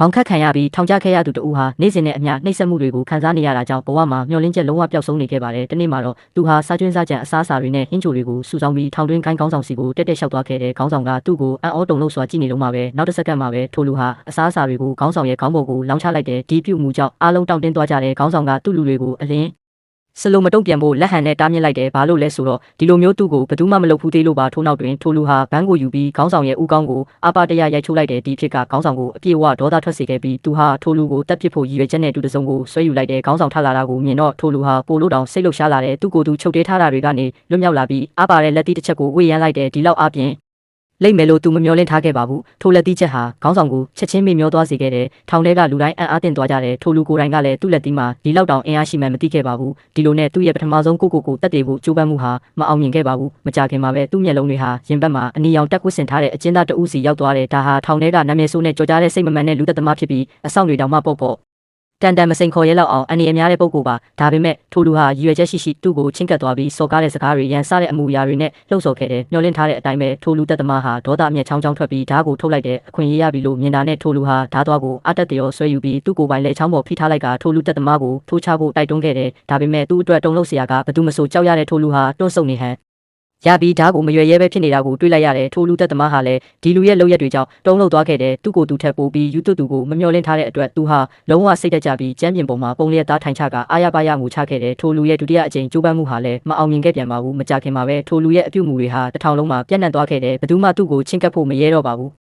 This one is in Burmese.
ဘောင်ခတ်ခံရပြီးထောင်ကျခဲ့ရသူတဦးဟာနေ့စဉ်နဲ့အမျှနှိပ်စက်မှုတွေကိုခံစားနေရတာကြောင့်ဘဝမှာမျောလင်းချက်လုံးဝပျောက်ဆုံးနေခဲ့ပါတယ်။ဒီနေ့မှာတော့သူဟာစားကျွင်းစားကြံအစားအစာတွေနဲ့ဟင်းချိုတွေကိုစုဆောင်းပြီးထောင်တွင်းကိုင်းကောင်းဆောင်စီကိုတက်တက်လျှောက်သွားခဲ့တဲ့ခေါင်းဆောင်ကသူ့ကိုအံ့ဩတုန်လှုပ်စွာကြည့်နေလုံးမှာပဲနောက်တစ်စက္ကန့်မှာပဲထိုလူဟာအစားအစာတွေကိုခေါင်းဆောင်ရဲ့ခေါင်းပေါ်ကိုလောင်းချလိုက်တဲ့ဒီပြုတ်မှုကြောင့်အားလုံးတောင့်တင်းသွားကြတဲ့ခေါင်းဆောင်ကသူ့လူတွေကိုအလင်းစလုံးမတုံ့ပြန်ဖို့လက်ဟန်နဲ့တားမြစ်လိုက်တယ်ဘာလို့လဲဆိုတော့ဒီလိုမျိုးသူ့ကိုဘယ်သူမှမလုပ်ဘူးသေးလို့ပါထို့နောက်တွင်ထိုလူဟာဘန်းကိုယူပြီးခေါင်းဆောင်ရဲ့ဥကောင်းကိုအပါတရရိုက်ချိုးလိုက်တဲ့ဒီဖြစ်ကခေါင်းဆောင်ကိုအပြည့်အဝဒေါသထွက်စေခဲ့ပြီးသူဟာထိုလူကိုတပ်ပစ်ဖို့ရည်ရွယ်ချက်နဲ့တူတစုံကိုဆွဲယူလိုက်တဲ့ခေါင်းဆောင်ထလာတာကိုမြင်တော့ထိုလူဟာပိုလို့တောင်စိတ်လှုပ်ရှားလာတဲ့သူ့ကိုယ်သူချုပ်တေးထားတာတွေကနေလွတ်မြောက်လာပြီးအပါတဲ့လက်သီးတစ်ချက်ကိုဝေ့ရမ်းလိုက်တဲ့ဒီလောက်အပြင်လိမ့်မယ်လို့သူမမျှော်လင့်ထားခဲ့ပါဘူးထိုလက်သီးချက်ဟာခေါင်းဆောင်ကိုချက်ချင်းမေ့မျောသွားစေခဲ့တဲ့ထောင်ထဲကလူတိုင်းအံ့အားသင့်သွားကြတဲ့ထိုလူကိုယ်တိုင်ကလည်းသူ့လက်သီးမှာဒီလောက်တောင်အင်အားရှိမှမသိခဲ့ပါဘူးဒီလိုနဲ့သူ့ရဲ့ပထမဆုံးကိုတက်တည်ဖို့ကြိုးပမ်းမှုဟာမအောင်မြင်ခဲ့ပါဘူးမကြခင်မှာပဲသူ့မျက်လုံးတွေဟာရင်ဘတ်မှာအနီရောင်တက်ကွတ်ဆင်ထားတဲ့အကျဉ်းသားတဦးစီရောက်သွားတဲ့ဒါဟာထောင်ထဲကနာမည်ဆိုးနဲ့ကြော်ကြားတဲ့စိတ်မမှန်တဲ့လူသက်သမားဖြစ်ပြီးအဆောင်တွေတောင်မှပေါ့တန်တန်မစိန်ခေါ်ရဲလောက်အောင်အနေအများတဲ့ပုံကိုပါဒါပေမဲ့ထိုလူဟာရည်ရွယ်ချက်ရှိသူ့ကိုချင်းကပ်သွားပြီးစော်ကားတဲ့စကားတွေရန်စားတဲ့အမှုအရာတွေနဲ့လှုပ်ဆော်ခဲ့တယ်မျောလင့်ထားတဲ့အတိုင်းပဲထိုလူတက်သမားဟာဒေါသအမျက်ချောင်းချောင်းထွက်ပြီးဓာတ်ကိုထုတ်လိုက်တဲ့အခွင့်အရေးရပြီလို့မြင်တာနဲ့ထိုလူဟာဓာတ်သွားကိုအတက်တရောဆွဲယူပြီးသူ့ကိုယ်ပိုင်လက်ချောင်းပေါ်ဖိထားလိုက်ကထိုလူတက်သမားကိုထိုးချဖို့တိုက်တွန်းခဲ့တယ်ဒါပေမဲ့သူ့အတွက်တုံ့လုပ်စရာကဘယ်သူမှမဆိုကြောက်ရတဲ့ထိုလူဟာတွန့်ဆုတ်နေဟန်ရပြီးဓာတ်ကိုမရွယ်ရဲပဲဖြစ်နေတာကိုတွေးလိုက်ရတယ်ထိုလူတက်သမားဟာလည်းဒီလူရဲ့လုပ်ရက်တွေကြောင့်တုံးလှုပ်သွားခဲ့တယ်သူ့ကိုယ်သူထက်ပိုပြီးယူသူကိုမမျှော်လင့်ထားတဲ့အတွက်သူဟာလုံးဝစိတ်တက်ကြပြီးကျမ်းပြင်ပေါ်မှာပုံလျက်သားထိုင်ချကအာရပါရငိုချခဲ့တယ်ထိုလူရဲ့ဒုတိယအကြိမ်ကြိုးပမ်းမှုဟာလည်းမအောင်မြင်ခဲ့ပြန်ပါဘူးမကြခင်မှာပဲထိုလူရဲ့အပြုတ်မှုတွေဟာတစ်ထောင်လုံးမှာပြန့်နှံ့သွားခဲ့တယ်ဘယ်သူမှသူ့ကိုချင်းကပ်ဖို့မရဲတော့ပါဘူး